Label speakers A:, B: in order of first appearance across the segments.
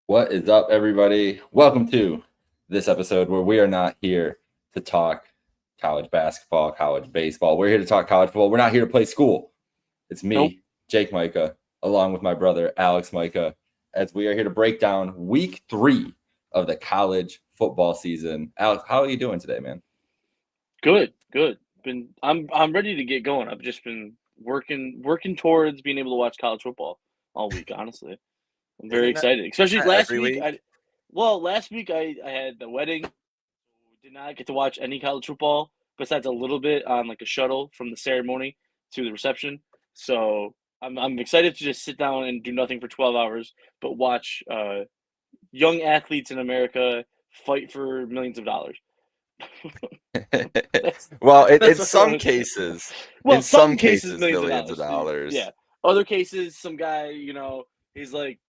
A: What is up, everybody? Welcome to this episode where we are not here to talk college basketball, college baseball. We're here to talk college football. We're not here to play school. It's
B: Nope.
A: me, Jake Majka, along with my brother, Alex Majka, as we are here to break down week 3 of the college football season. Alex, how are you doing today, man?
B: Good. I'm ready to get going. I've just been working towards being able to watch college football all week, honestly. I'm very
A: Isn't that,
B: excited. Especially
A: that
B: last
A: every
B: week.
A: week?
B: Last week I had the wedding. Did not get to watch any college football besides a little bit on like a shuttle from the ceremony to the reception. So I'm excited to just sit down and do nothing for 12 hours, but watch young athletes in America fight for millions of dollars. That's
A: Well,
B: that's
A: in
B: what I
A: some
B: want to do.
A: cases,
B: Well, some cases millions of
A: millions of
B: dollars.
A: dollars.
B: Yeah. Other cases, some guy, he's like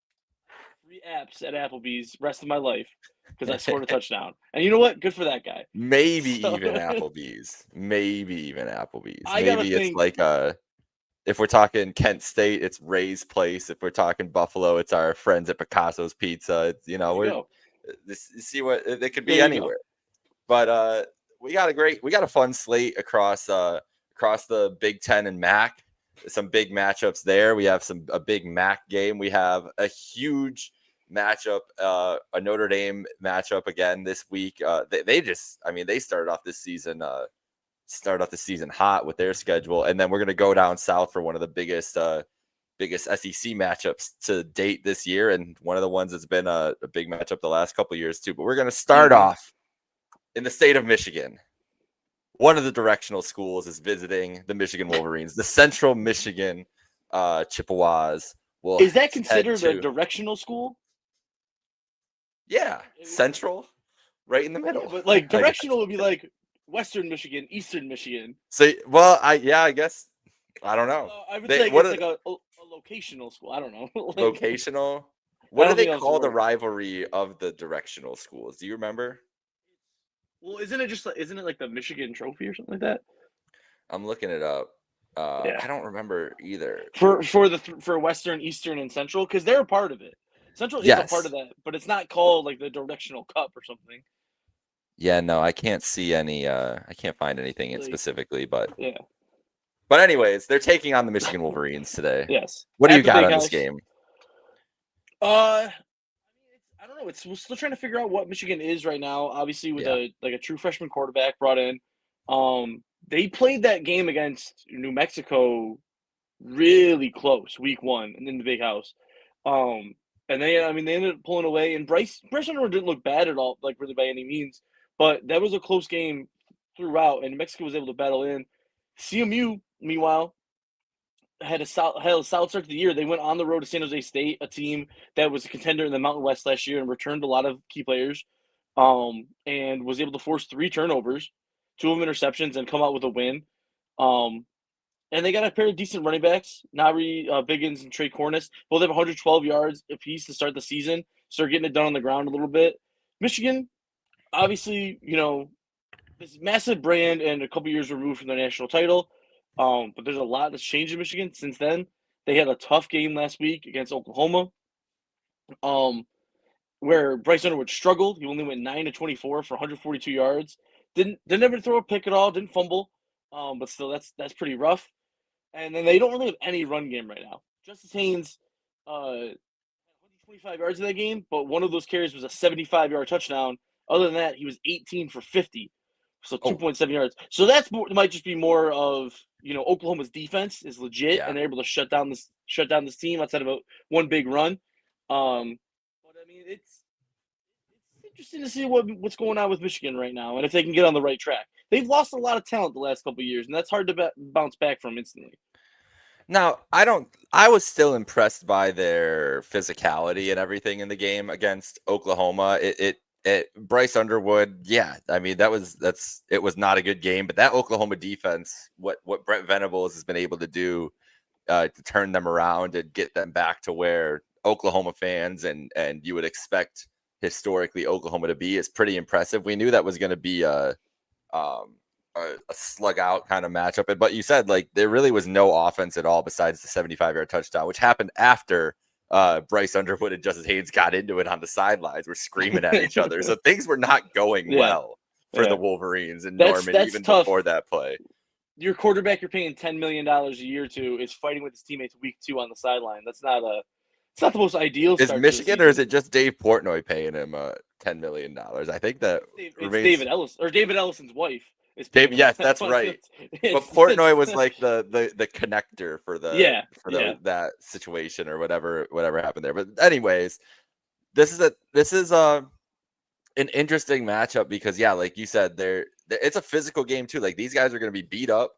B: 3 apps at Applebee's rest of my life because I scored a touchdown. And you know what? Good for that guy.
A: Maybe
B: So
A: even Applebee's. Maybe even Applebee's.
B: I gotta
A: Maybe it's
B: think.
A: like if we're talking Kent State, it's Ray's Place. If we're talking Buffalo, it's our friends at Picasso's Pizza. It's,
B: There you
A: we're
B: go.
A: this see what it could be
B: There you go.
A: anywhere. But we got a fun slate across the Big Ten and MAC. Some big matchups there. We have a big MAC game. We have a huge matchup, a Notre Dame matchup again this week. They started off the season hot with their schedule, and then we're gonna go down south for one of the biggest SEC matchups to date this year, and one of the ones that's been a big matchup the last couple of years too. But we're gonna start
B: Mm-hmm.
A: off in the state of Michigan. One of the directional schools is visiting the Michigan Wolverines. The Central Michigan Chippewas will
B: Is that
A: head
B: considered a
A: to
B: directional school?
A: Central, right in the
B: Yeah,
A: middle,
B: but like
A: I guess.
B: directional would be like Western Michigan, Eastern Michigan.
A: So, well, I guess I don't know.
B: I would
A: They
B: say
A: what
B: it's
A: are
B: like a locational school. I don't know. Like
A: vocational?
B: I
A: What do
B: don't
A: they
B: think that was the
A: call the
B: word.
A: rivalry of the directional schools? Do you remember?
B: Well, isn't it like the Michigan Trophy or something like that?
A: I'm looking it up.
B: Yeah.
A: I don't remember either.
B: For Western, Eastern, and Central because they're a part of it. Central is a part
A: Yes.
B: of that, but it's not called like the Directional Cup or something.
A: Yeah, no, I can't see any I can't find anything in
B: Like
A: specifically, but
B: yeah,
A: anyways, they're taking on the Michigan Wolverines today.
B: yes,
A: What do you
B: at the
A: got
B: Big
A: on this
B: House.
A: game?
B: I don't know. We're still trying to figure out what Michigan is right now. Obviously, with
A: Yeah.
B: a true freshman quarterback brought in. They played that game against New Mexico really close week 1 and in the Big House. Um, and they ended up pulling away. And Bryce Underwood didn't look bad at all, like really by any means. But that was a close game throughout, and New Mexico was able to battle in. CMU, meanwhile, had a solid start to the year. They went on the road to San Jose State, a team that was a contender in the Mountain West last year, and returned a lot of key players. And was able to force 3 turnovers, 2 interceptions, and come out with a win. Um, and they got a pair of decent running backs, Nari Biggins and Trey Cornice. Both have 112 yards apiece to start the season. Start getting it done on the ground a little bit. Michigan, obviously, this massive brand and a couple years removed from the national title. But there's a lot that's changed in Michigan since then. They had a tough game last week against Oklahoma, um, where Bryce Underwood struggled. He only went 9 to 24 for 142 yards. Didn't ever throw a pick at all. Didn't fumble. But still, that's pretty rough. And then they don't really have any run game right now. Justice Haynes had 125 yards in that game, but one of those carries was a 75-yard touchdown. Other than that, he was 18 for 50, so
A: Oh,
B: 2.7 yards. So that's might just be more of Oklahoma's defense is legit,
A: yeah.
B: and they're able to shut down this team outside of one big run. But I mean, it's interesting to see what's going on with Michigan right now, and if they can get on the right track. They've lost a lot of talent the last couple of years, and that's hard to bounce back from instantly.
A: Now, I was still impressed by their physicality and everything in the game against Oklahoma. Bryce Underwood, yeah, I mean it was not a good game, but that Oklahoma defense, what Brent Venables has been able to do to turn them around and get them back to where Oklahoma fans and you would expect historically Oklahoma to be is pretty impressive. We knew that was going to be um, a slug out kind of matchup. But you said like there really was no offense at all besides the 75-yard touchdown, which happened after Bryce Underwood and Justice Haynes got into it on the sidelines. We're screaming at each other. So things were not going
B: Yeah.
A: well for the
B: Yeah.
A: Wolverines and
B: That's
A: Norman even
B: tough.
A: before that play.
B: Your quarterback you're paying $10 million a year to is fighting with his teammates week 2 on the sideline. It's not the most ideal
A: Is
B: start to the
A: Michigan or is
B: season.
A: it just Dave Portnoy paying him $10 million? I think that
B: It's
A: remains.
B: David Ellis or David Ellison's wife is paying
A: Dave,
B: him all
A: yes,
B: that
A: that's
B: money.
A: right. But
B: It's
A: Portnoy was like the connector for
B: yeah.
A: that situation or whatever happened there. But anyways, this is an interesting matchup because like you said, it's a physical game too. Like these guys are going to be beat up,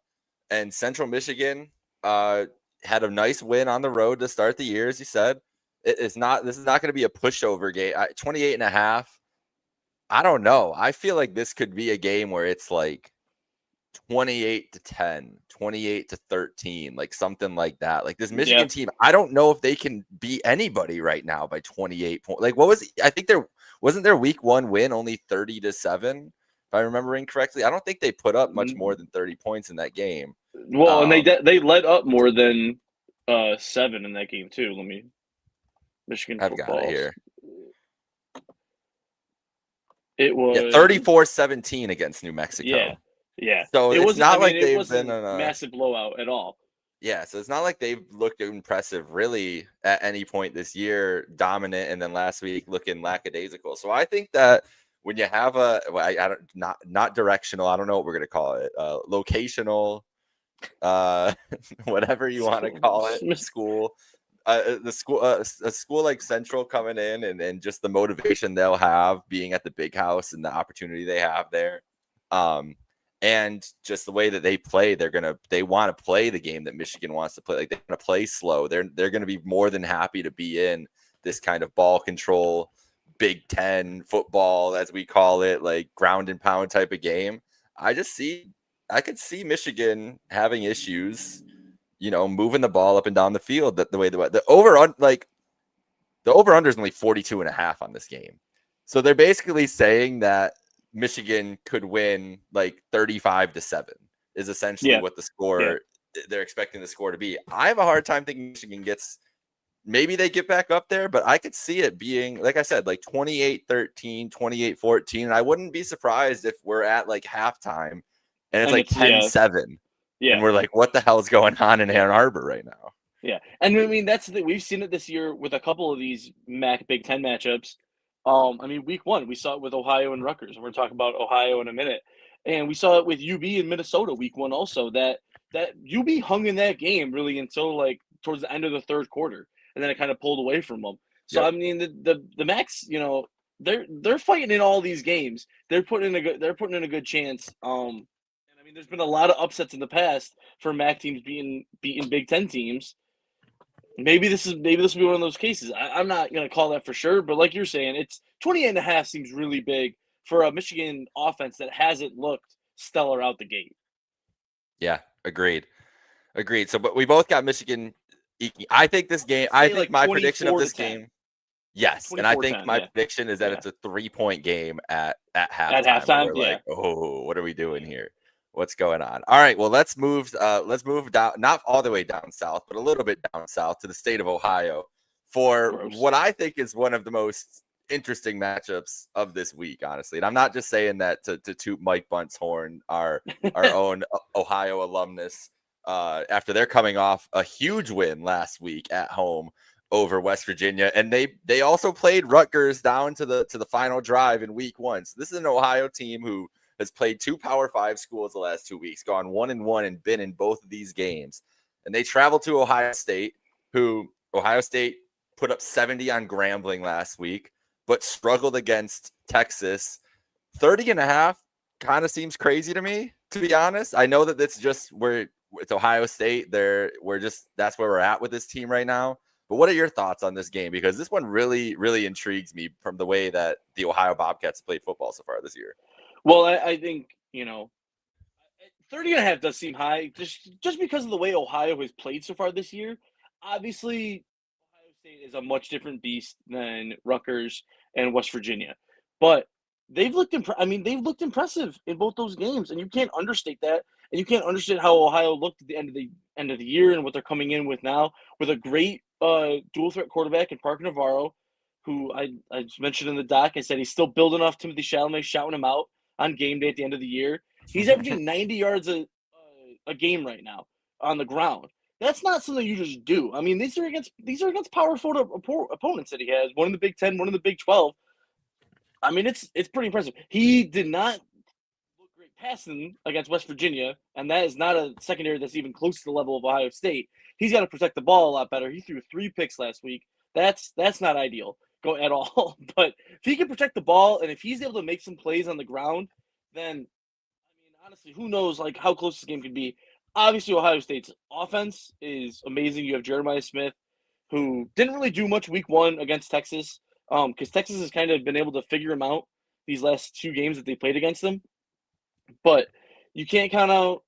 A: and Central Michigan had a nice win on the road to start the year, as you said. This is not going to be a pushover game. 28.5. I don't know. I feel like this could be a game where it's like 28-10, 28-13, like something like that. Like this Michigan team, I don't know if they can beat anybody right now by 28 points. Like what was I think there wasn't their week 1 win only 30-7, if I remember incorrectly. I don't think they put up much more than 30 points in that game.
B: Well, and they led up more than 7 in that game too. Michigan
A: I've
B: football.
A: got it here.
B: It was
A: 34-17 against New Mexico.
B: Yeah.
A: So it's not like they've been
B: a massive blowout at all.
A: Yeah, so it's not like they've looked impressive really at any point this year, dominant, and then last week looking lackadaisical. So I think that when you have I don't not directional, I don't know what we're gonna call it, locational, whatever you want to call it, school. A school like Central coming in and just the motivation they'll have being at the big house and the opportunity they have there. And just the way that they play, they want to play the game that Michigan wants to play. Like they want to play slow. They're going to be more than happy to be in this kind of ball control, Big Ten football, as we call it, like ground and pound type of game. I could see Michigan having issues, moving the ball up and down the field. The way the over under is only 42.5 on this game. So they're basically saying that Michigan could win like 35-7 is essentially what the score they're expecting the score to be. I have a hard time thinking Michigan maybe they get back up there, but I could see it being, like I said, like 28-13, 28-14. And I wouldn't be surprised if we're at like halftime and it's like 10-7. Yeah. And we're like, what the hell is going on in Ann Arbor right now?
B: Yeah. And I mean, we've seen it this year with a couple of these Big Ten matchups. I mean, week 1, we saw it with Ohio and Rutgers, and we're talking about Ohio in a minute. And we saw it with UB in Minnesota week 1 also, that UB hung in that game really until like towards the end of the third quarter, and then it kind of pulled away from them. So I mean, the Macs, they're fighting in all these games. They're putting in a good chance. And I mean, there's been a lot of upsets in the past for MAC teams beating Big Ten teams. Maybe this will be one of those cases. I'm not going to call that for sure, but like you're saying, it's 28.5 seems really big for a Michigan offense that hasn't looked stellar out the gate.
A: Yeah, agreed. So, but we both got Michigan. I think this game. I think my prediction of this game. Yes, and I think my prediction is that it's a 3-point game at halftime.
B: At halftime,
A: we're like, oh, what are we doing here? What's going on? All right, well, let's move down, not all the way down south, but a little bit down south to the state of Ohio for what I think is one of the most interesting matchups of this week, honestly. And I'm not just saying that to toot Mike Bunt's horn, our own Ohio alumnus, after they're coming off a huge win last week at home over West Virginia, and they also played Rutgers down to the final drive in week 1. So this is an Ohio team who has played 2 Power 5 schools the last 2 weeks, gone 1-1 and been in both of these games. And they traveled to Ohio State, who Ohio State put up 70 on Grambling last week, but struggled against Texas. 30.5 kind of seems crazy to me, to be honest. I know that it's Ohio State. That's where we're at with this team right now. But what are your thoughts on this game? Because this one really, really intrigues me from the way that the Ohio Bobcats played football so far this year.
B: Well, I think, 30.5 does seem high just because of the way Ohio has played so far this year. Obviously, Ohio State is a much different beast than Rutgers and West Virginia. But they've looked impressive in both those games, and you can't understate that. And you can't understate how Ohio looked at the end of the year and what they're coming in with now, with a great dual threat quarterback in Parker Navarro, who I just mentioned in the doc. I said he's still building off Timothy Chalamet, shouting him out on game day at the end of the year. He's averaging 90 yards a game right now on the ground. That's not something you just do. I mean, these are against powerful opponents that he has. One in the Big 10, one in the Big 12. I mean, it's pretty impressive. He did not look great passing against West Virginia, and that is not a secondary that's even close to the level of Ohio State. He's got to protect the ball a lot better. He threw 3 picks last week. That's not ideal at all. But if he can protect the ball and if he's able to make some plays on the ground, then I mean, honestly, who knows like how close this game could be. Obviously, Ohio State's offense is amazing. You have Jeremiah Smith, who didn't really do much week 1 against Texas, because Texas has kind of been able to figure him out these last 2 games that they played against them. But you can't count out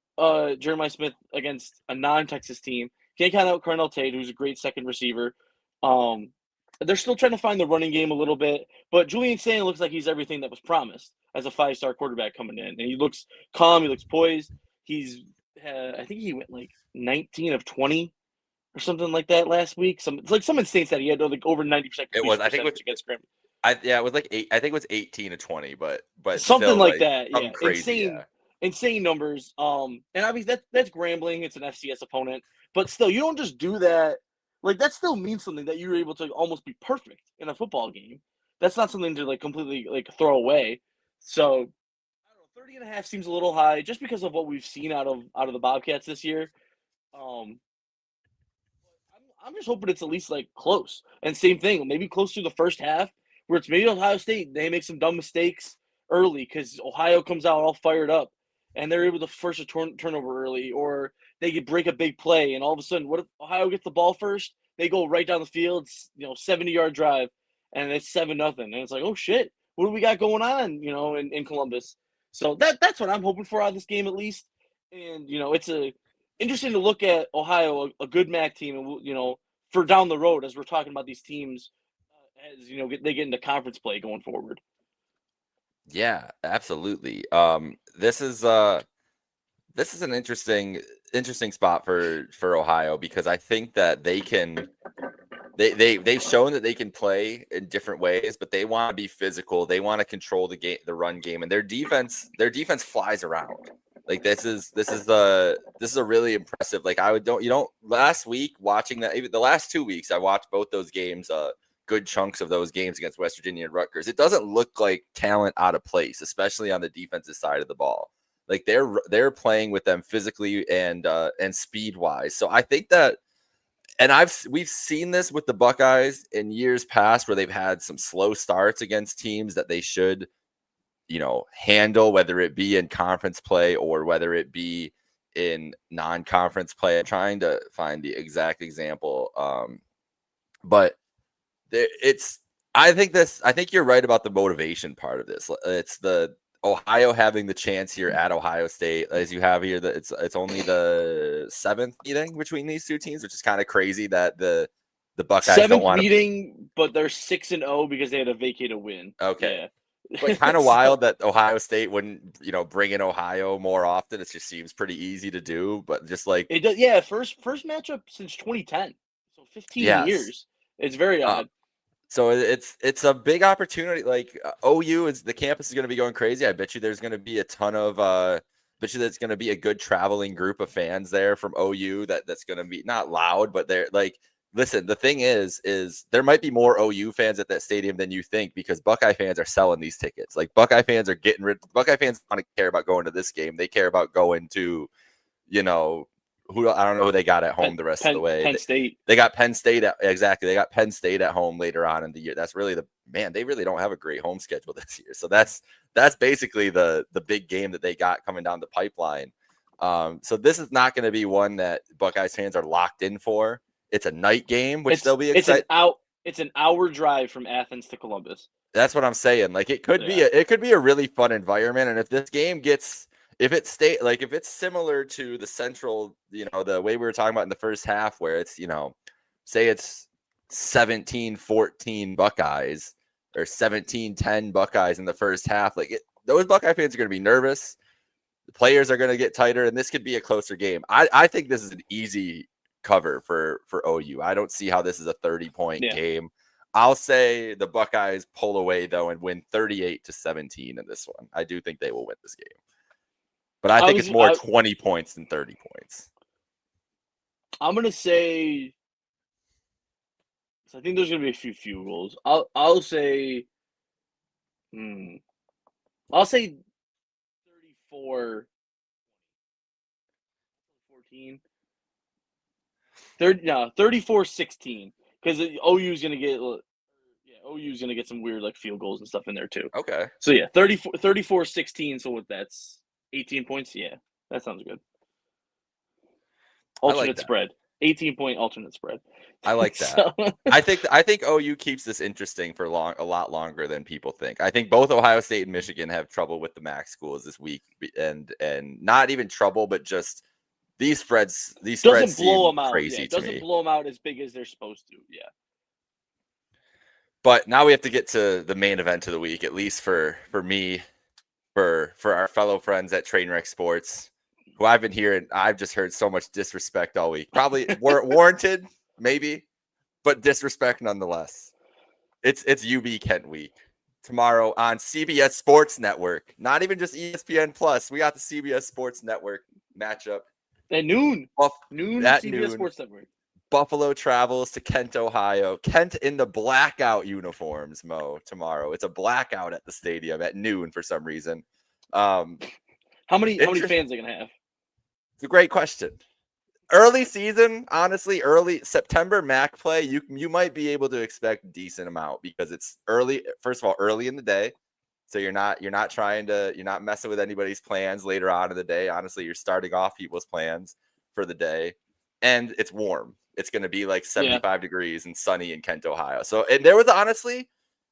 B: Jeremiah Smith against a non-Texas team. Can't count out Cornell Tate, who's a great second receiver. They're still trying to find the running game a little bit, but Julian Sain looks like he's everything that was promised as a 5-star quarterback coming in, and he looks calm. He looks poised. He's I think he went like 19 of 20 or something like that last week. Some states that he had like over 90%
A: It was, I think,
B: against Graham.
A: it was like 8. I think it was 18 to 20, but
B: Something
A: still,
B: like that. Yeah,
A: crazy,
B: insane numbers. And obviously that's Grambling. It's an FCS opponent, but still, you don't just do that. Like that still means something that you're able to almost be perfect in a football game. That's not something to like completely like throw away. So I don't know, 30.5 seems a little high just because of what we've seen out of the Bobcats this year. I'm just hoping it's at least like close. And same thing, maybe close to the first half, where it's maybe Ohio State, they make some dumb mistakes early because Ohio comes out all fired up and they're able to force a turnover early, or they could break a big play, and all of a sudden, what if Ohio gets the ball first? They go right down the field, 70-yard drive, and it's 7-0, and it's like, oh shit, what do we got going on, in Columbus? So that's what I'm hoping for out of this game at least, and it's interesting to look at Ohio, a good MAC team, and for down the road as we're talking about these teams, as they get into conference play going forward.
A: Yeah, absolutely. This is an interesting spot for Ohio, because I think that they've shown that they can play in different ways, but they want to be physical. They want to control the run game, and their defense flies around. Like this is a really impressive. Like last week watching that, even the last 2 weeks, I watched both those games, good chunks of those games against West Virginia and Rutgers. It doesn't look like talent out of place, especially on the defensive side of the ball. Like they're playing with them physically and speed wise. So I think that, and we've seen this with the Buckeyes in years past, where they've had some slow starts against teams that they should, handle, whether it be in conference play or whether it be in non-conference play. I'm trying to find the exact example. But I think you're right about the motivation part of this. It's the Ohio having the chance here at Ohio State, as you have here, that it's only the 7th meeting between these two teams, which is kind of crazy that the Buckeyes don't want to
B: meeting, but they're 6-0 because they had to vacate a win.
A: Okay.
B: Yeah.
A: But kind of wild that Ohio State wouldn't, bring in Ohio more often. It just seems pretty easy to do, but just like
B: it does. Yeah, first matchup since 2010, so 15 years. It's very odd.
A: So it's a big opportunity. Like OU the campus is going to be going crazy. I bet you there's going to be a ton of bet you there's going to be a good traveling group of fans there from OU that's going to be not loud, but they're like, listen, the thing is there might be more OU fans at that stadium than you think, because Buckeye fans are selling these tickets. Like Buckeye fans want to care about going to this game. They care about going to, I don't know who they got at home the rest of the way.
B: Penn State.
A: They got Penn State exactly. They got Penn State at home later on in the year. That's really they really don't have a great home schedule this year. So that's basically the big game that they got coming down the pipeline. So this is not going to be one that Buckeyes fans are locked in for. It's a night game, which they'll be excited.
B: It's an hour drive from Athens to Columbus.
A: That's what I'm saying. Like it could be a really fun environment, and if this game gets if it's similar to the Central, the way we were talking about in the first half, where it's, say it's 17-14 Buckeyes or 17-10 Buckeyes in the first half, those Buckeye fans are going to be nervous. The players are going to get tighter, and this could be a closer game. I think this is an easy cover for OU. I don't see how this is a 30-point game. I'll say the Buckeyes pull away, though, and win 38-17 in this one. I do think they will win this game. But I think it's more 20 points than 30 points.
B: I'm going to say – I think there's going to be a few field goals. I'll say 34 14. 34-16 because OU's going to get OU's going to get some weird like field goals and stuff in there too.
A: Okay.
B: So 34-16, so that's 18 points. Yeah. That sounds good. Alternate spread. 18-point alternate spread.
A: I like that. So. I think OU keeps this interesting for a lot longer than people think. I think both Ohio State and Michigan have trouble with the MAC schools this week, and not even trouble, but just these spreads
B: doesn't blow them out.
A: Crazy to me.
B: Doesn't blow them out as big as they're supposed to. Yeah.
A: But now we have to get to the main event of the week, at least for me, for our fellow friends at Trainwreck Sports, who I've been hearing. I've just heard so much disrespect all week. Probably warranted, maybe, but disrespect nonetheless. It's UB Kent week tomorrow on CBS Sports Network. Not even just ESPN Plus. We got the CBS Sports Network matchup
B: at noon. Noon at CBS noon. Sports Network.
A: Buffalo travels to Kent, Ohio. Kent in the blackout uniforms, Mo, tomorrow. It's a blackout at the stadium at noon for some reason.
B: How many fans are going to have?
A: It's a great question. Early season, honestly, early September MAC play, you might be able to expect a decent amount because it's early. First of all, early in the day. So you're not messing with anybody's plans later on in the day. Honestly, you're starting off people's plans for the day. And it's warm. It's going to be like 75 degrees and sunny in Kent, Ohio. So, and there was honestly,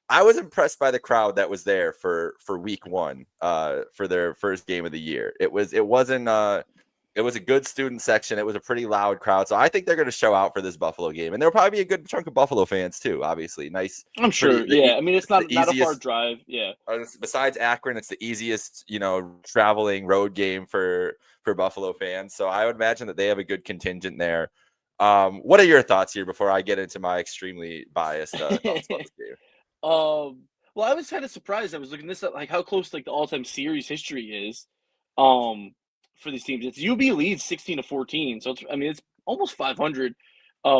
A: I was impressed by the crowd that was there for week one, for their first game of the year. It was a good student section. It was a pretty loud crowd. So I think they're going to show out for this Buffalo game. And there'll probably be a good chunk of Buffalo fans too, obviously. Nice.
B: I'm sure. I mean, it's not a far drive. Yeah.
A: Besides Akron, it's the easiest, traveling road game for Buffalo fans. So I would imagine that they have a good contingent there. What are your thoughts here before I get into my extremely biased thoughts about this game?
B: Well, I was kind of surprised. I was looking this up, like how close like the all-time series history is. For these teams, it's UB leads 16-14, so it's almost 500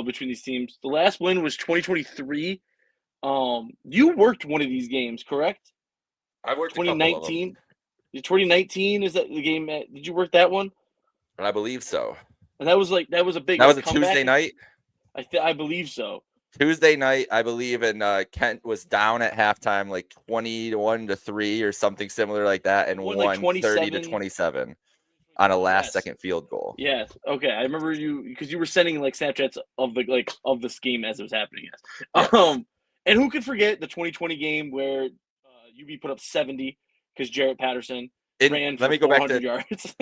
B: between these teams. The last win was 2023. You worked one of these games, correct?
A: I worked
B: 2019. 2019 is that the game? Did you work that one?
A: I believe so.
B: And that was a big.
A: That was a
B: comeback.
A: Tuesday night.
B: I believe so.
A: Tuesday night, I believe, and Kent was down at halftime, like 21-3 or something similar like that, and won like 30-27 on a last-second field goal.
B: Yes. Okay. I remember you because you were sending like Snapchats of this game as it was happening. Yes. And who could forget the 2020 game where UB put up 70 because Jarrett Patterson ran for 400 yards.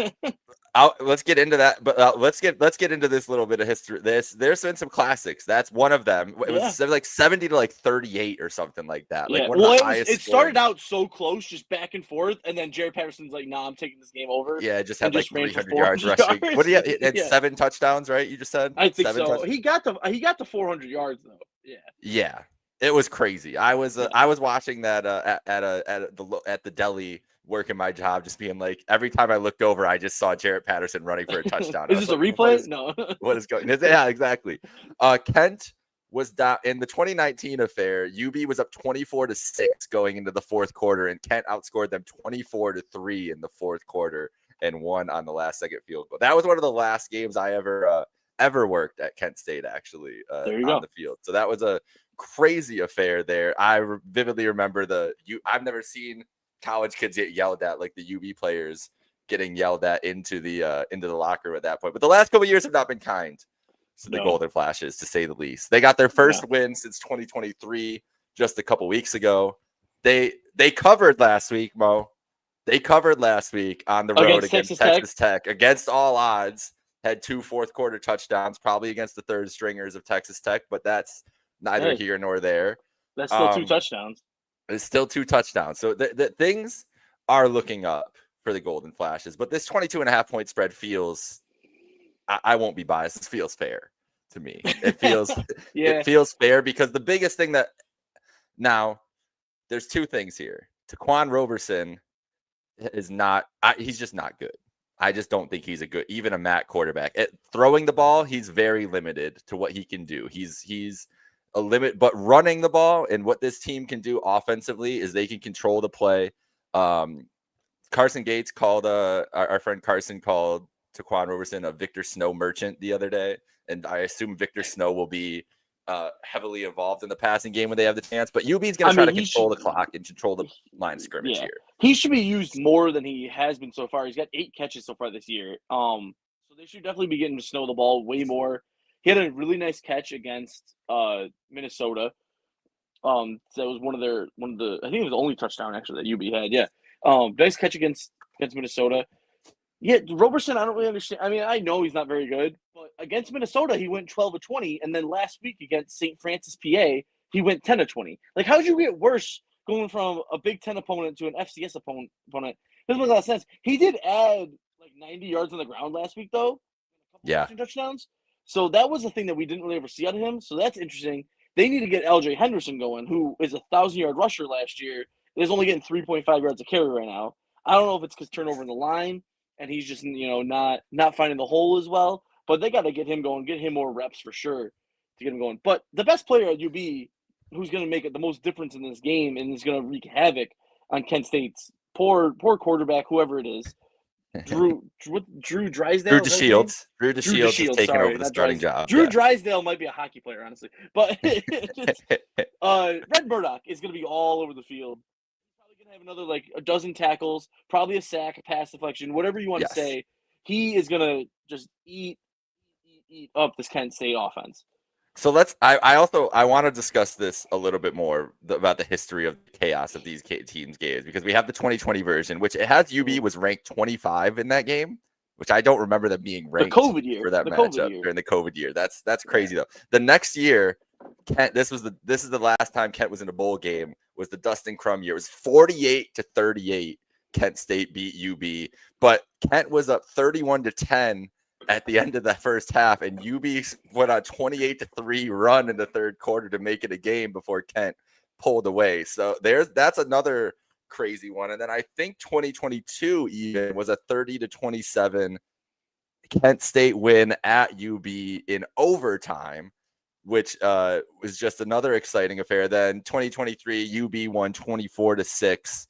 A: Let's get into that, but let's get into this little bit of history. There's been some classics. That's one of them. It was like 70 to like 38 or something like that. Like one of the highest.
B: It started out so close, just back and forth, and then Jared Patterson's like, "Nah, I'm taking this game over."
A: Yeah, just had like 300 yards rushing. What do you have? 7 touchdowns, right? You just said.
B: I think so. He got the 400 yards though. Yeah.
A: Yeah, it was crazy. I was watching that at the deli, working my job, just being like, every time I looked over, I just saw Jarrett Patterson running for a touchdown.
B: Is this a replay? No.
A: What is going on? Yeah, exactly. Kent was down in the 2019 affair. UB was up 24-6 going into the fourth quarter, and Kent outscored them 24-3 in the fourth quarter and won on the last second field goal. That was one of the last games I ever worked at Kent State, actually, on the field. So that was a crazy affair there. I vividly remember I've never seen college kids get yelled at like the UB players getting yelled at into the locker room at that point. But the last couple of years have not been kind to the Golden Flashes, to say the least. They got their first win since 2023 just a couple weeks ago. They covered last week, Mo. They covered last week on the road against Texas Tech. Against all odds, had 2 fourth quarter touchdowns, probably against the third stringers of Texas Tech, but that's neither here nor there.
B: That's still 2 touchdowns.
A: It's still 2 touchdowns. So the things are looking up for the Golden Flashes. But this 22.5-point spread feels, I won't be biased, this feels fair to me. It feels
B: Yeah.
A: it feels fair because the biggest thing that now there's two things here. Taquan Roberson is not, he's just not good. I just don't think he's even a MAC quarterback. Throwing the ball, he's very limited to what he can do. He's a limit, but running the ball and what this team can do offensively is they can control the play. Carson Gates called our friend Carson called Taquan Roberson a Victor Snow merchant the other day, and I assume Victor Snow will be heavily involved in the passing game when they have the chance. But UB's going to try to control the clock and control the line of scrimmage here.
B: He should be used more than he has been so far. He's got 8 catches so far this year. So they should definitely be getting to Snow the ball way more. He had a really nice catch against Minnesota. So that was one of the I think it was the only touchdown actually that UB had. Yeah. Nice catch against Minnesota. Yeah, Roberson, I don't really understand. I mean, I know he's not very good, but against Minnesota, he went 12 of 20, and then last week against St. Francis, PA, he went 10 of 20. Like, how did you get worse going from a Big Ten opponent to an FCS opponent? Doesn't make a lot of sense. He did add like 90 yards on the ground last week, though.
A: Yeah.
B: Touchdowns. So that was the thing that we didn't really ever see out of him. So that's interesting. They need to get LJ Henderson going, who is a 1,000-yard rusher last year. Is only getting 3.5 yards a carry right now. I don't know if it's because turnover in the line and he's just not finding the hole as well. But they got to get him going, get him more reps for sure to get him going. But the best player at UB, who's going to make it the most difference in this game and is going to wreak havoc on Kent State's poor quarterback, whoever it is, Drew Drysdale.
A: Drew DeShields. Drew DeShields is taking over the starting job.
B: Drew Drysdale might be a hockey player, honestly. But Red Murdoch is going to be all over the field. He's probably going to have another like a dozen tackles, probably a sack, a pass deflection, whatever you want to say. He is going to just eat up this Kent State offense.
A: So I want to discuss this a little bit more about the history of the chaos of these teams' games, because we have the 2020 version, which it has UB was ranked 25 in that game, which I don't remember them being ranked for that matchup during the COVID year. That's crazy though. The next year, Kent, this is the last time Kent was in a bowl game, was the Dustin Crum year. It was 48-38. Kent State beat UB, but Kent was up 31-10 at the end of the first half, and UB went on 28-3 run in the third quarter to make it a game before Kent pulled away. So that's another crazy one. And then I think 2022 even was a 30-27 Kent State win at UB in overtime, which was just another exciting affair. Then 2023 UB won 24-6.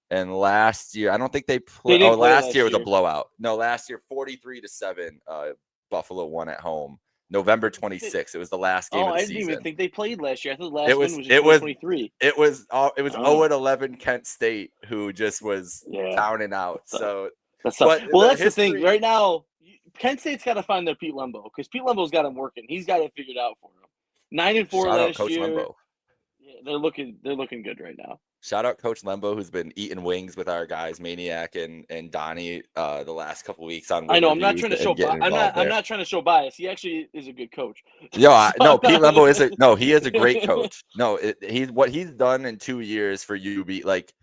A: And last year, I don't think they played. Last year was a blowout. No, last year 43-7. Buffalo won at home. November 26th. It was the last game of the season.
B: I didn't even think they played last year. I thought the last one was 2023.
A: It was 0-11 Kent State, who just was down and out. So
B: that's the thing right now. Kent State's got to find their Pete Lembo, because Pete Lembo's got him working. He's got it figured out for him. 9-4 last
A: Coach
B: year.
A: Lembo.
B: Yeah, they're looking good right now.
A: Shout out Coach Lembo, who's been eating wings with our guys Maniac and Donnie the last couple of weeks on.
B: I know. I'm not trying to show. I'm not trying to show bias. He actually is a good coach.
A: No, Pete Lembo is he is a great coach. No, he's what he's done in 2 years for UB. Like,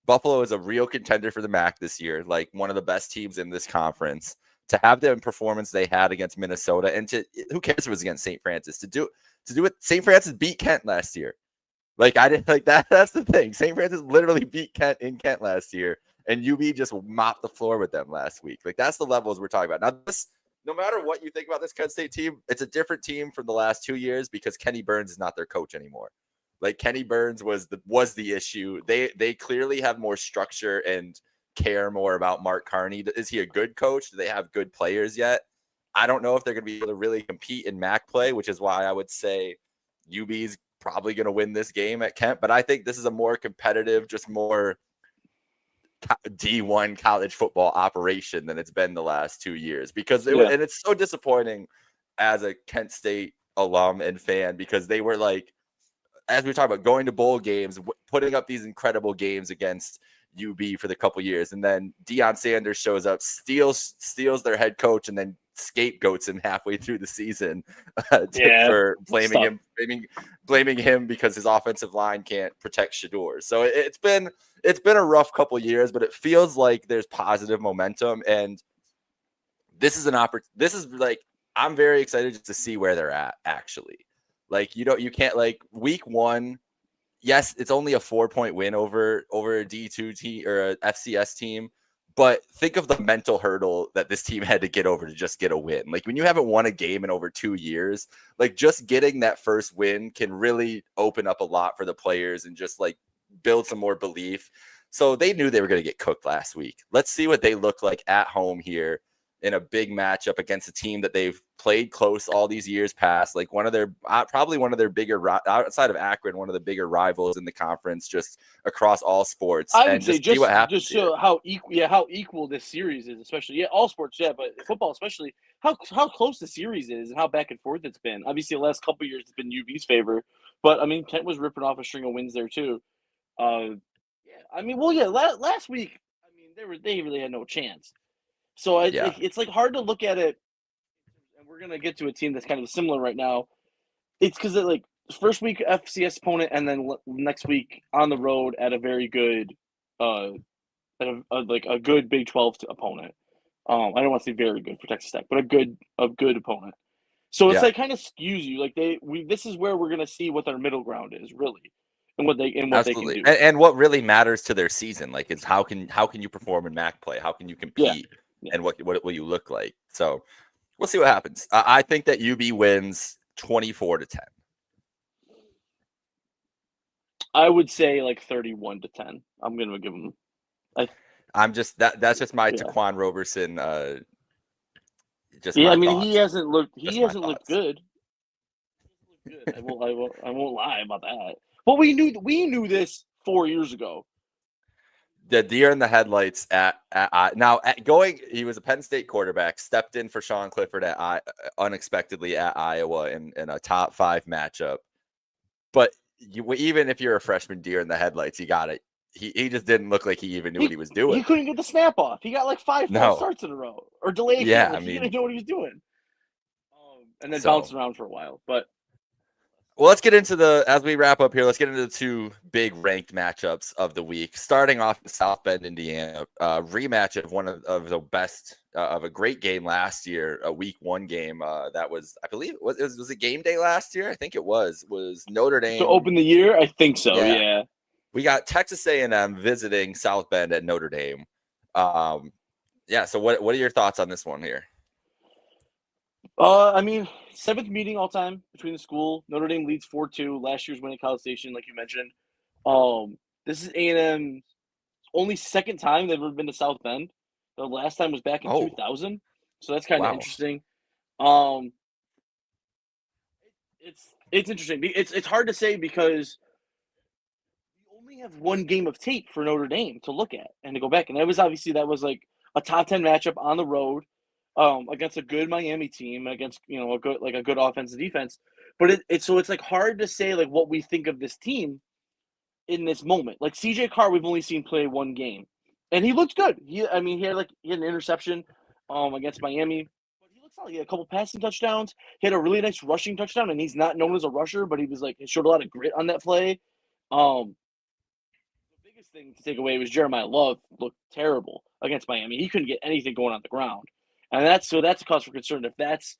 A: Buffalo is a real contender for the MAC this year. Like, one of the best teams in this conference. To have the performance they had against Minnesota, and who cares if it was against St. Francis, to do it. St. Francis beat Kent last year. Like, I didn't like that. That's the thing. St. Francis literally beat Kent in Kent last year, and UB just mopped the floor with them last week. Like, that's the levels we're talking about. Now, no matter what you think about this Kent State team, it's a different team from the last 2 years because Kenny Burns is not their coach anymore. Like, Kenny Burns was the issue. They clearly have more structure and care more about Mark Carney. Is he a good coach? Do they have good players yet? I don't know if they're going to be able to really compete in MAC play, which is why I would say UB's probably going to win this game at Kent. But I think this is a more competitive, just more D1 college football operation than it's been the last 2 years, because and it's so disappointing as a Kent State alum and fan, because they were like, as we talk about, going to bowl games, putting up these incredible games against UB for the couple years, and then Deion Sanders shows up, steals their head coach, and then scapegoats him halfway through the season for blaming him because his offensive line can't protect Shador. So it's been a rough couple years, but it feels like there's positive momentum, and this is this is like, I'm very excited just to see where they're at actually. Like, you can't, like, week 1, yes, it's only a 4-point win over a D2 team or a FCS team, but think of the mental hurdle that this team had to get over to just get a win. Like, when you haven't won a game in over 2 years, like, just getting that first win can really open up a lot for the players and just, like, build some more belief. So they knew they were going to get cooked last week. Let's see what they look like at home here in a big matchup against a team that they've played close all these years past, like probably one of their bigger, outside of Akron, one of the bigger rivals in the conference, just across all sports.
B: I would
A: and
B: say
A: just see what happens.
B: Just show how equal this series is, especially all sports, but football especially, how close the series is and how back and forth it's been. Obviously, the last couple of years it's been UV's favor, but I mean Kent was ripping off a string of wins there too. Last week, I mean they really had no chance. So it's like hard to look at it, and we're gonna get to a team that's kind of similar right now. It's because like first week FCS opponent, and then next week on the road at a very good, like a good Big 12 opponent. I don't want to say very good for Texas Tech, but a good opponent. So it's like kind of skews you. Like this is where we're gonna see what their middle ground is really, and what they can do,
A: and what really matters to their season. Like, is how can you perform in MAC play? How can you compete? Yeah. And what will you look like? So we'll see what happens. I think that UB wins 24-10.
B: I would say like 31-10. I'm gonna give them.
A: That's just my Taquan Roberson.
B: I mean, he hasn't looked good. I won't lie about that. But we knew this 4 years ago.
A: The deer in the headlights he was a Penn State quarterback, stepped in for Sean Clifford unexpectedly at Iowa in a top 5 matchup. But even if you're a freshman deer in the headlights, you got it. He just didn't look like he even knew what he was doing.
B: He couldn't get the snap off. He got like 5 false starts in a row or delayed.
A: Yeah,
B: like, he didn't know what he was doing. And then bounced around for a while, but.
A: Well, let's get into as we wrap up here, let's get into the 2 big ranked matchups of the week. Starting off in South Bend, Indiana, rematch of one of the best of a great game last year, a week 1 game. That was, I believe, was it game day last year? I think it was Notre Dame.
B: To open the year? I think so, yeah.
A: We got Texas A&M visiting South Bend at Notre Dame. So what are your thoughts on this one here?
B: I mean, 7th meeting all time between the school. Notre Dame leads 4-2. Last year's win at College Station, like you mentioned. This is A&M's only 2nd time they've ever been to South Bend. The last time was back in 2000. So that's kind of interesting. It's interesting. It's hard to say because we only have 1 game of tape for Notre Dame to look at and to go back. And that was like a top 10 matchup on the road. Against a good Miami team, against a good offense and defense, but it's like hard to say like what we think of this team in this moment. Like CJ Carr, we've only seen play 1 game, and he looked good. He had an interception against Miami, but he looked solid. He had a couple passing touchdowns. He had a really nice rushing touchdown, and he's not known as a rusher, but he showed a lot of grit on that play. The biggest thing to take away was Jeremiah Love looked terrible against Miami. He couldn't get anything going on the ground. And that's a cause for concern if that's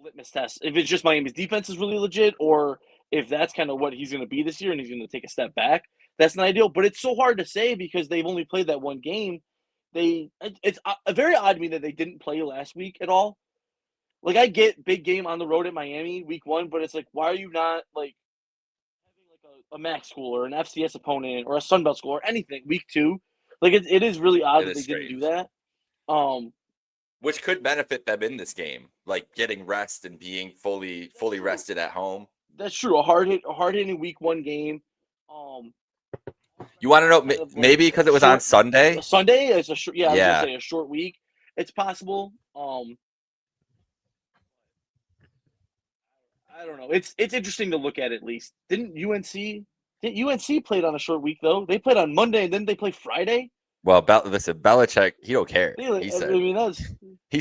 B: litmus test. If it's just Miami's defense is really legit, or if that's kind of what he's going to be this year and he's going to take a step back, that's not ideal. But it's so hard to say because they've only played that 1 game. It's very odd to me that they didn't play last week at all. Like, I get big game on the road at Miami week 1, but it's like, why are you not like having like a MAC school or an FCS opponent or a Sun Belt school or anything week 2? Like, it is really odd that they didn't do that.
A: Which could benefit them in this game, like getting rest and being fully rested at home.
B: That's true. A hard hitting week 1 game.
A: You want to know maybe because it was on Sunday?
B: Sunday is I was gonna say a short week. It's possible. I don't know. It's interesting to look at least. Didn't UNC UNC played on a short week though. They played on Monday and then they play Friday.
A: Well, listen, Belichick, he don't care. He
B: I
A: said,
B: mean, that's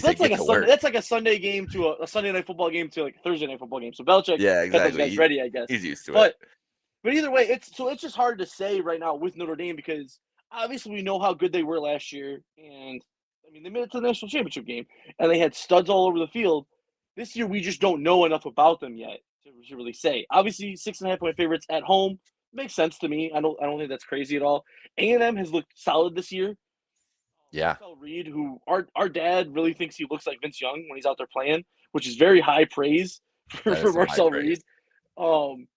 B: like
A: get
B: a
A: to
B: Sunday.
A: work.
B: That's like a Sunday game to a Sunday night football game to like a Thursday night football game. So Belichick
A: Yeah,
B: got those
A: exactly.
B: guys ready, I guess.
A: He's used to it.
B: But either way, it's just hard to say right now with Notre Dame because obviously we know how good they were last year, and I mean they made it to the national championship game, and they had studs all over the field. This year we just don't know enough about them yet to really say. Obviously, 6.5-point favorites at home makes sense to me. I don't think that's crazy at all. A&M has looked solid this year.
A: Yeah,
B: Marcel Reed, who our dad really thinks he looks like Vince Young when he's out there playing, which is very high praise
A: that is
B: for
A: some high
B: Marcel
A: praise.
B: Reed. Um,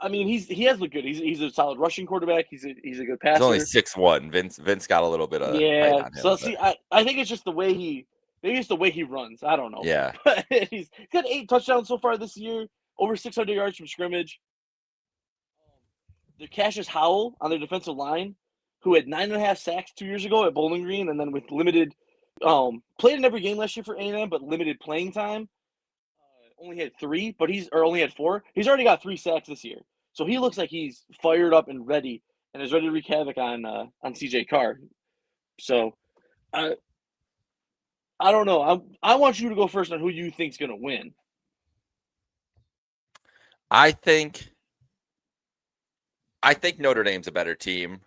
B: I mean, he has looked good. He's a solid rushing quarterback. He's a good
A: He's only
B: passer.
A: 6'1". Vince got a little bit of height
B: Yeah.
A: on him,
B: So
A: but
B: see, I think it's just the way maybe it's the way he runs. I don't know,
A: yeah,
B: but he's got 8 touchdowns so far this year, over 600 yards from scrimmage. The Cassius Howell on their defensive line, who had 9.5 sacks 2 years ago at Bowling Green, and then with limited, played in every game last year for A&M, but limited playing time. Only had 3, only had 4. He's already got 3 sacks this year, so he looks like he's fired up and ready, and is ready to wreak havoc on CJ Carr. So, I don't know. I want you to go first on who you think's gonna win.
A: I think Notre Dame's a better team.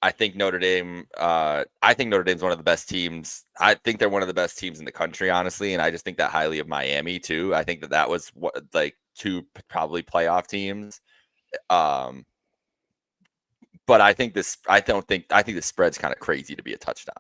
A: I think Notre Dame's one of the best teams. I think they're one of the best teams in the country, honestly, and I just think that highly of Miami too. I think that was like 2 probably playoff teams. But I think the spread's kind of crazy to be a touchdown.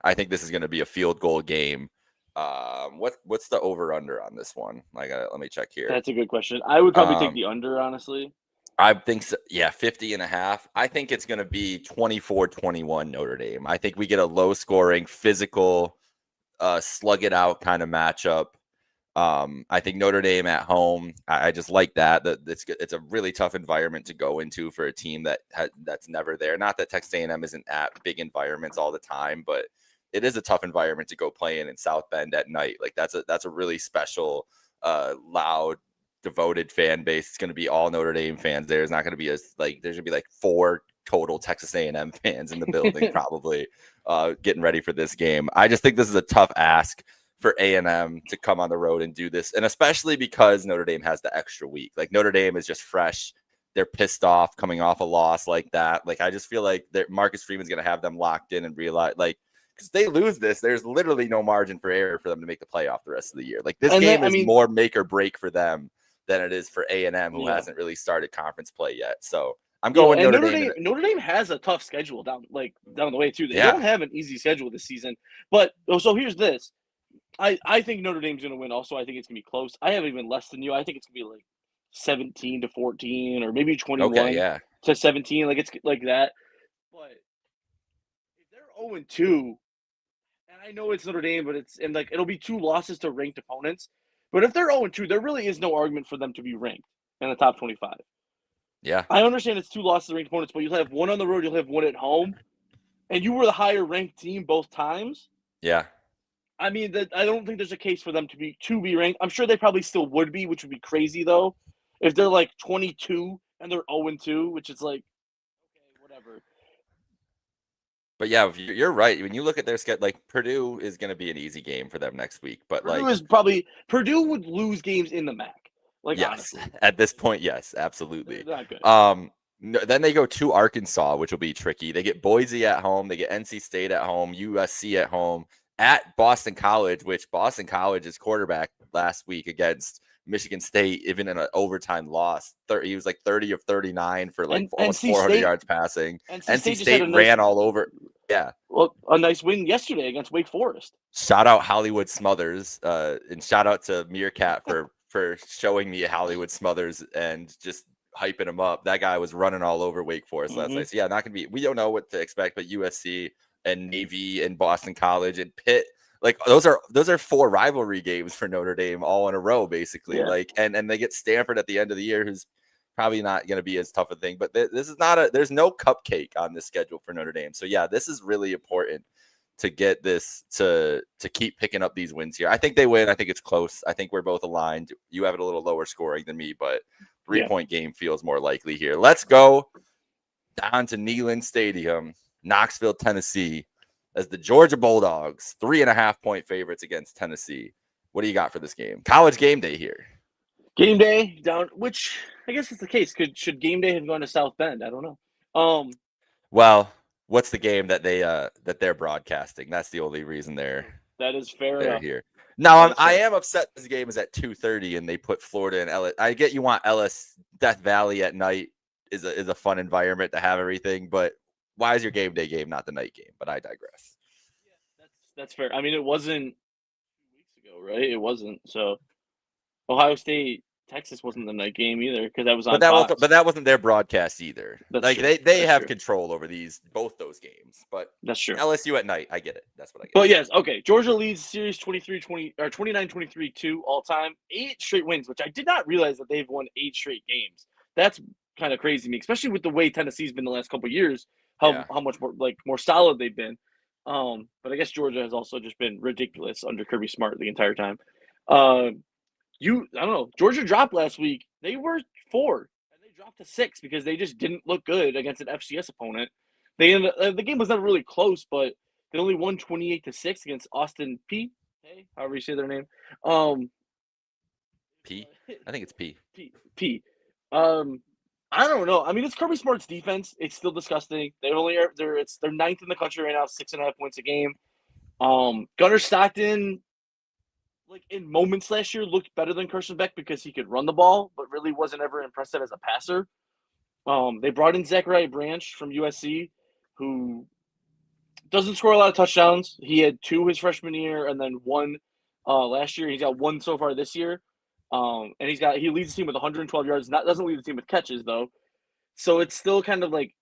A: I think this is going to be a field goal game. What's the over under on this one? Let me check here.
B: That's a good question. I would probably take the under, honestly.
A: I think so. Yeah, 50.5. I think it's going to be 24-21 Notre Dame. I think we get a low scoring, physical, slug it out kind of matchup. I think Notre Dame at home, I just like that. It's a really tough environment to go into for a team that's never there. Not that Texas A&M isn't at big environments all the time, but it is a tough environment to go play in South Bend at night. Like that's a really special, loud, devoted fan base. It's going to be all Notre Dame fans. There's not going to be there's going to be like 4 total Texas A&M fans in the building probably getting ready for this game. I just think this is a tough ask for A&M to come on the road and do this, and especially because Notre Dame has the extra week. Like Notre Dame is just fresh. They're pissed off coming off a loss like that. Like I just feel like Marcus Freeman's going to have them locked in and realize, like, because they lose this, there's literally no margin for error for them to make the playoff the rest of the year. Like this game is more make or break for them than it is for A&M, who hasn't really started conference play yet. So I'm going Notre Dame.
B: Notre Dame has a tough schedule down the way too. They don't have an easy schedule this season. But so here's this. I think Notre Dame's going to win also. I think it's going to be close. I have even less than you. I think it's going to be like 17-14 or maybe 21 to 17. Like it's like that. But if they're 0-2, and I know it's Notre Dame, but it'll be 2 losses to ranked opponents. But if they're 0-2, there really is no argument for them to be ranked in the top 25.
A: Yeah.
B: I understand it's 2 losses to ranked opponents, but you'll have 1 on the road, you'll have 1 at home. And you were the higher ranked team both times.
A: Yeah.
B: I mean, I don't think there's a case for them to be ranked. I'm sure they probably still would be, which would be crazy though, if they're like 22 and they're 0-2, which is like, okay, whatever.
A: But yeah, you're right. When you look at their schedule, like Purdue is going to be an easy game for them next week. But
B: Purdue would lose games in the MAC. Like
A: yes,
B: honestly.
A: At this point, yes, absolutely.
B: They're not good.
A: Then they go to Arkansas, which will be tricky. They get Boise at home. They get NC State at home. USC at home. At Boston College, which Boston College's quarterback last week against Michigan State, even in an overtime loss, he was like 30 of 39 for like almost 400 yards passing. NC State ran all over. Yeah.
B: Well, a nice win yesterday against Wake Forest.
A: Shout out Hollywood Smothers, and shout out to Meerkat for showing me Hollywood Smothers and just hyping him up. That guy was running all over Wake Forest last night. So yeah, not gonna be. We don't know what to expect, but USC and Navy and Boston College and Pitt, like those are 4 rivalry games for Notre Dame all in a row, basically. Yeah. Like and they get Stanford at the end of the year, who's probably not going to be as tough a thing. But this is not there's no cupcake on this schedule for Notre Dame. So yeah, this is really important to get this to keep picking up these wins here. I think they win. I think it's close. I think we're both aligned. You have it a little lower scoring than me, but 3-point game feels more likely here. Let's go down to Neyland Stadium, Knoxville, Tennessee, as the Georgia Bulldogs, 3.5-point favorites against Tennessee. What do you got for this game? College game day here.
B: Game day down, which I guess is the case. Should game day have gone to South Bend? I don't know.
A: Well, what's the game that they're broadcasting? That's the only reason they're
B: fair enough.
A: here. Now, I am upset this game is at 2:30 and they put Florida and Ellis. I get you want Ellis, Death Valley at night is a fun environment to have everything, but why is your game day game not the night game? But I digress.
B: Yeah, that's fair. I mean, it wasn't 2 weeks ago, right? It wasn't. So Ohio State, Texas wasn't the night game either because that was on Fox.
A: But that wasn't their broadcast either.
B: That's true.
A: They have control over both those games. But
B: that's true.
A: LSU at night, I get it. That's what I get.
B: But yes, okay. Georgia leads series 23-20 or 29-23-2 all time. 8 straight wins, which I did not realize that they've won 8 straight games. That's kind of crazy to me, especially with the way Tennessee's been the last couple of years. How much more solid they've been. But I guess Georgia has also just been ridiculous under Kirby Smart the entire time. I don't know. Georgia dropped last week. They were 4, and they dropped to 6 because they just didn't look good against an FCS opponent. The game was never really close, but they only won 28-6 against Austin P. Hey, however you say their name.
A: P. I think it's P.
B: P. I don't know. I mean, it's Kirby Smart's defense. It's still disgusting. They're 9th in the country right now, 6.5 points a game. Gunnar Stockton, like in moments last year, looked better than Carson Beck because he could run the ball, but really wasn't ever impressive as a passer. They brought in Zachariah Branch from USC, who doesn't score a lot of touchdowns. He had 2 his freshman year and then 1 last year. He's got 1 so far this year. And he leads the team with 112 yards. Doesn't lead the team with catches though. So it's still kind of like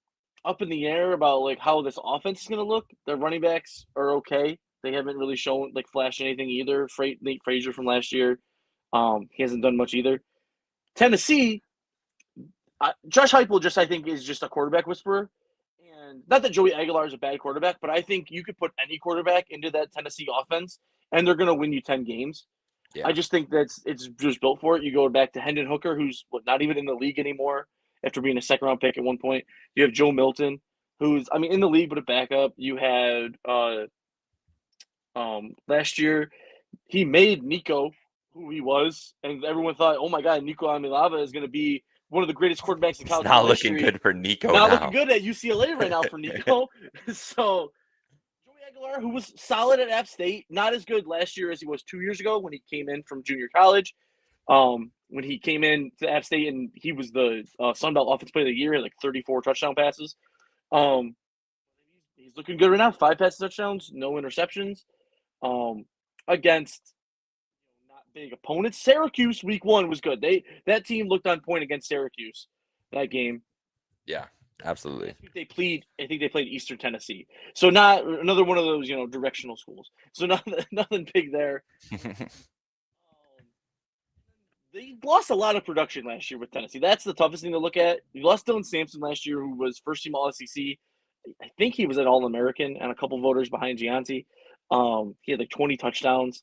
B: up in the air about like how this offense is going to look. Their running backs are okay. They haven't really shown like flashed anything either. Nate Frazier from last year, he hasn't done much either. Tennessee, Josh Heupel I think is just a quarterback whisperer. And not that Joey Aguilar is a bad quarterback, but I think you could put any quarterback into that Tennessee offense and they're going to win you 10 games. Yeah. I just think it's just built for it. You go back to Hendon Hooker, who's not even in the league anymore after being a second-round pick at one point. You have Joe Milton, who's, in the league but a backup. You had last year he made Nico who he was, and everyone thought, oh, my God, Nico Amilava is going to be one of the greatest quarterbacks in college history.
A: Not looking good for Nico
B: now. Not looking good at UCLA right now for Nico. So Joey Aguilar, who was solid at App State, not as good last year as he was 2 years ago when he came in from junior college. When he came in to App State and he was the Sun Belt Offensive Player of the Year, had like 34 touchdown passes. He's looking good right now. 5 passing touchdowns, no interceptions. Against not big opponents. Syracuse week 1 was good. That team looked on point against Syracuse that game.
A: Yeah, absolutely.
B: I think they played Eastern Tennessee. So not another one of those, directional schools. So nothing big there. They lost a lot of production last year with Tennessee. That's the toughest thing to look at. You lost Dylan Sampson last year, who was first team All-SEC. I think he was an All-American and a couple voters behind Gianti. He had like 20 touchdowns.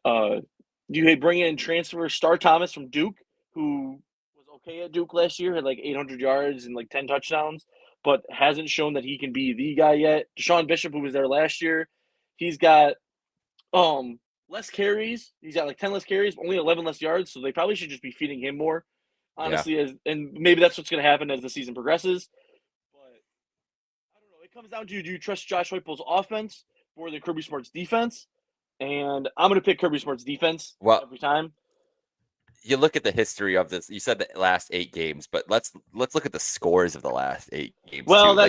B: You bring in transfer Star Thomas from Duke, who was okay at Duke last year, had like 800 yards and like 10 touchdowns, but hasn't shown that he can be the guy yet. Deshaun Bishop, who was there last year, he's got less carries. He's got like 10 less carries, only 11 less yards, so they probably should just be feeding him more, honestly. Yeah. And maybe that's what's going to happen as the season progresses. But I don't know. It comes down to, do you trust Josh Heupel's offense more than Kirby Smart's defense? And I'm going to pick Kirby Smart's defense every time.
A: You look at the history of this. You said the last 8 games, but let's look at the scores of the last 8 games.
B: Well,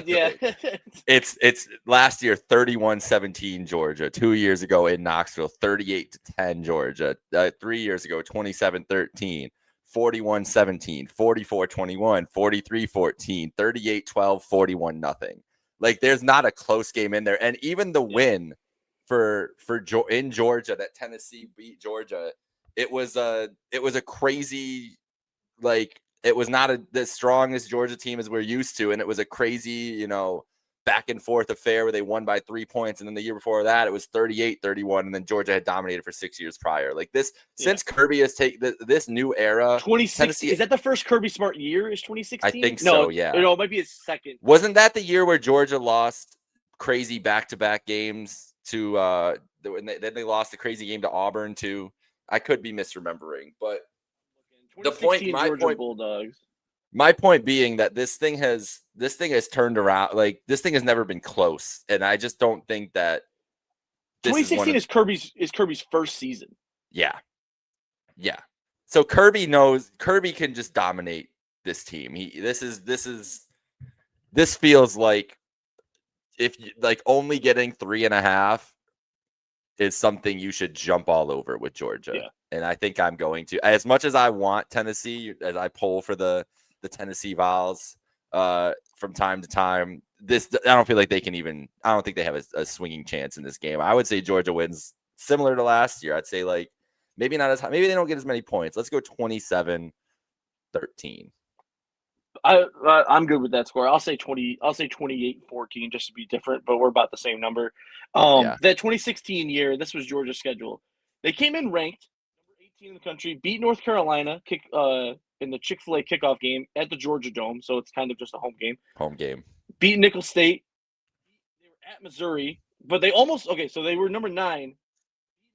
A: it's last year 31-17 Georgia. 2 years ago in Knoxville 38-10 Georgia. 3 years ago 27-13, 41-17, 44-21, 43-14, 38-12, 41-0. Like there's not a close game in there, and even the win in Georgia that Tennessee beat Georgia. It was a crazy, like, it was not as strong as Georgia team as we're used to. And it was a crazy, back and forth affair where they won by 3 points. And then the year before that, it was 38-31. And then Georgia had dominated for 6 years prior. Like this, since Kirby has taken this new era,
B: 2016,
A: Tennessee,
B: is that the first Kirby Smart year? Is 2016?
A: I think so, yeah.
B: No, it might be his second.
A: Wasn't that the year where Georgia lost crazy back-to-back games to then they lost the crazy game to Auburn too? I could be misremembering, but the point,
B: Bulldogs.
A: My point being that this thing has turned around. Like this thing has never been close, and I just don't think that
B: 2016 is Kirby's first season.
A: Yeah. So Kirby can just dominate this team. This feels like if you, like only getting 3.5 is something you should jump all over with Georgia.
B: Yeah.
A: And I think I'm going to, as much as I want Tennessee, as I pull for the Tennessee Vols from time to time, I don't feel like they can even, I don't think they have a swinging chance in this game. I would say Georgia wins similar to last year. I'd say like maybe not as high, maybe they don't get as many points. Let's go 27-13.
B: I'm good with that score. I'll say 28-14 just to be different, but we're about the same number. That 2016 year, this was Georgia's schedule. They came in ranked number 18 in the country, beat North Carolina in the Chick-fil-A kickoff game at the Georgia Dome, so it's kind of just a home game. Beat Nicholls State. They were at Missouri, but they they were number 9. Beat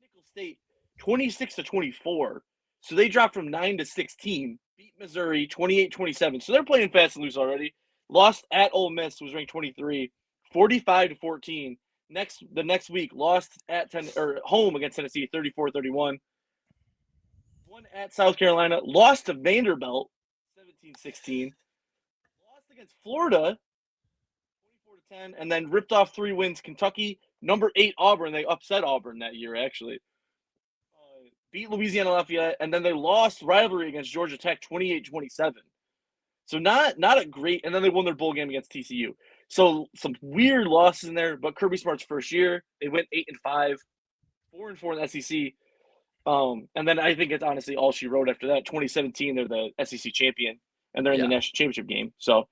B: Nicholls State 26-24. So they dropped from 9 to 16. Beat Missouri 28-27. So they're playing fast and loose already. Lost at Ole Miss, was ranked 23, 45-14. The next week, lost at home against Tennessee, 34-31. Won at South Carolina, lost to Vanderbilt, 17-16. Lost against Florida, 24-10, and then ripped off 3 wins. Kentucky, number 8 Auburn. They upset Auburn that year, actually. Beat Louisiana Lafayette, and then they lost rivalry against Georgia Tech 28-27. So not a great, and then they won their bowl game against TCU. So some weird losses in there, but Kirby Smart's first year, they went 8-5, 4-4 in the SEC. And then I think it's honestly all she wrote after that. 2017, they're the SEC champion, and they're in the national championship game. So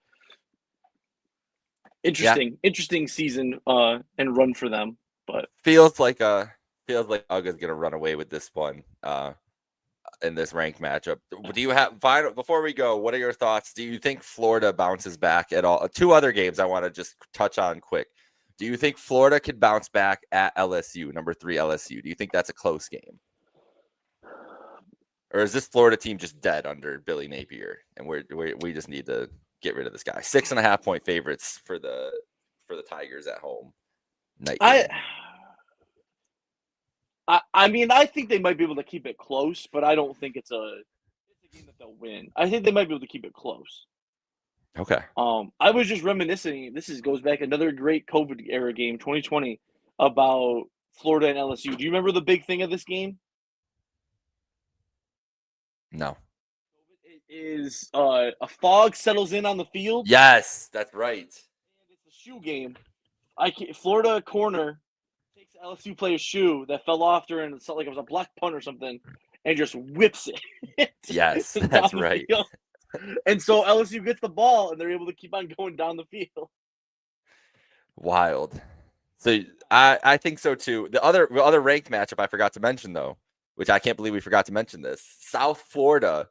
B: interesting season and run for them. But
A: feels like Uga's gonna run away with this one in this ranked matchup. Do you have before we go? What are your thoughts? Do you think Florida bounces back at all? 2 other games I want to just touch on quick. Do you think Florida could bounce back at LSU, number 3 LSU? Do you think that's a close game, or is this Florida team just dead under Billy Napier, and we just need to get rid of this guy? 6.5 point favorites for the Tigers at home. Night game.
B: I mean, I think they might be able to keep it close, but I don't think it's a game that they'll win. I think they might be able to keep it close.
A: Okay.
B: I was just reminiscing. Goes back another great COVID era game, 2020, about Florida and LSU. Do you remember the big thing of this game?
A: No.
B: It is a fog settles in on the field.
A: Yes, that's right.
B: And it's a shoe game. Florida corner takes LSU player's shoe that fell off during it was a block punt or something, and just whips it.
A: Yes, that's right.
B: And so LSU gets the ball, and they're able to keep on going down the field.
A: Wild. So I think so too. The other ranked matchup I forgot to mention though, which I can't believe we forgot to mention this. South Florida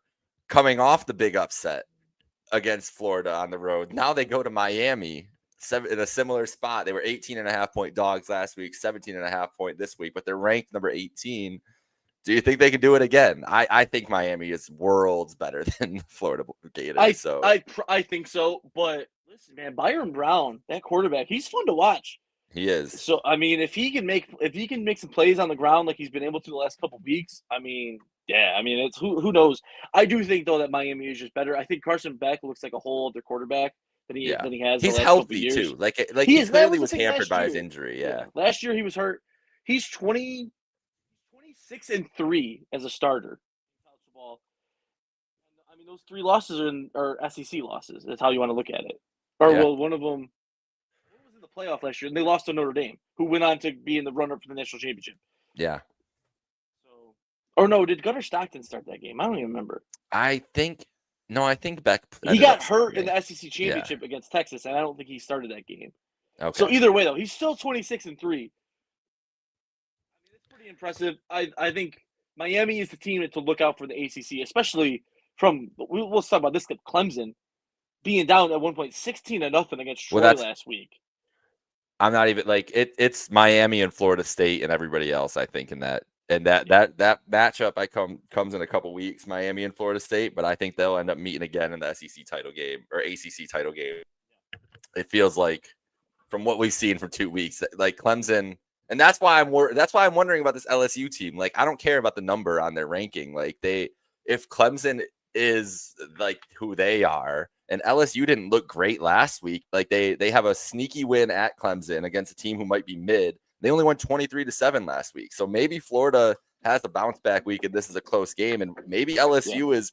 A: coming off the big upset against Florida on the road. Now they go to Miami. In a similar spot. They were 18.5 point dogs last week, 17.5 point this week, but they're ranked number 18. Do you think they can do it again? I think Miami is worlds better than Florida Gators.
B: I think so, but listen, man, Byron Brown, that quarterback, he's fun to watch.
A: He is.
B: So I mean, if he can make some plays on the ground like he's been able to the last couple weeks, I mean, it's who knows. I do think though that Miami is just better. I think Carson Beck looks like a whole other quarterback than he has.
A: He's healthy too. Like he clearly was hampered by his injury. Yeah.
B: Last year he was hurt. He's 26-3 as a starter. I mean, those 3 losses are SEC losses. That's how you want to look at it. Or well, one of them was in the playoff last year, and they lost to Notre Dame, who went on to be in the run-up for the national championship.
A: Yeah.
B: Or no, did Gunnar Stockton start that game? I don't even remember.
A: I think Beck.
B: He got hurt in the SEC championship against Texas, and I don't think he started that game.
A: Okay.
B: So either way, though, he's still 26-3. I mean, it's pretty impressive. I think Miami is the team to look out for the ACC, especially from we'll talk about this. Clemson being down at 1 point, 16-0 against
A: Well,
B: Troy last week.
A: I'm not even like it's Miami and Florida State and everybody else, I think, in that. And that matchup comes in a couple weeks, Miami and Florida State, but I think they'll end up meeting again in the SEC title game or ACC title game. It feels like from what we've seen for 2 weeks, like Clemson, and that's why I'm wondering about this LSU team. Like I don't care about the number on their ranking. Like if Clemson is like who they are, and LSU didn't look great last week. Like they have a sneaky win at Clemson against a team who might be mid. They only won 23-7 last week. So maybe Florida has a bounce back week and this is a close game. And maybe LSU is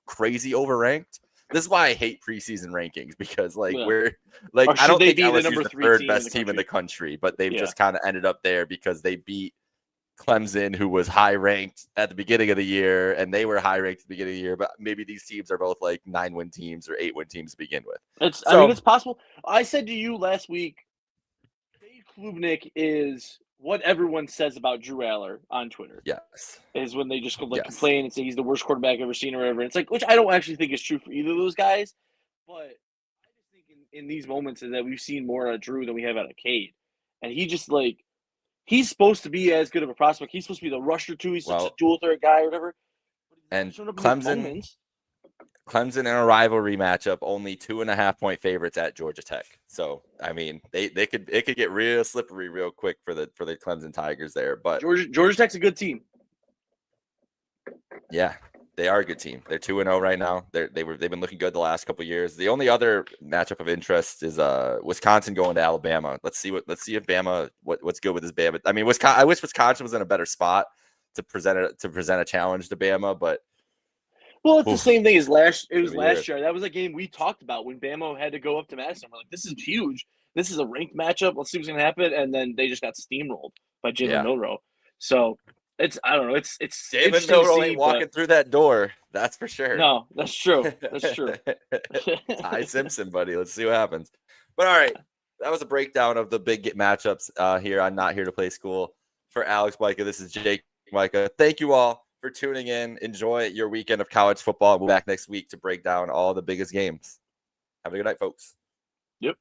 A: crazy overranked. This is why I hate preseason rankings because we're like I don't think LSU is the third best team in the country, but they've just kind of ended up there because they beat Clemson, who was high ranked at the beginning of the year, and they were high ranked at the beginning of the year. But maybe these teams are both like 9-win teams or 8-win teams to begin with.
B: I mean, it's possible. I said to you last week, Dave Klubnik is what everyone says about Drew Aller on Twitter.
A: Yes.
B: Is when they just complain and say he's the worst quarterback I've ever seen or whatever. It's like, which I don't actually think is true for either of those guys. But I just think in these moments is that we've seen more out of Drew than we have out of Cade. And he just he's supposed to be as good of a prospect. He's supposed to be the rusher too. He's such a dual threat guy or whatever.
A: And Clemson in a rivalry matchup, only 2.5-point favorites at Georgia Tech. So I mean, it could get real slippery real quick for the Clemson Tigers there. But
B: Georgia Tech's a good team.
A: Yeah, they are a good team. They're 2-0 right now. They've been looking good the last couple of years. The only other matchup of interest is Wisconsin going to Alabama. Let's see if Bama what's good with this Bama. I mean, I wish Wisconsin was in a better spot to present a challenge to Bama, but
B: it's the same thing as last year. That was a game we talked about when Bama had to go up to Madison. We're like, this is huge. This is a ranked matchup. Let's see what's gonna happen. And then they just got steamrolled by Jalen Milroe. So I don't know. It's
A: Jalen Milroe ain't walking through that door. That's for sure.
B: No, that's true. That's true.
A: Ty Simpson, buddy. Let's see what happens. But all right, that was a breakdown of the big matchups here on Not Here to Play School. For Alex Majka, this is Jake Majka. Thank you all for tuning in. Enjoy your weekend of college football. We'll be back next week to break down all the biggest games. Have a good night, folks.
B: Yep.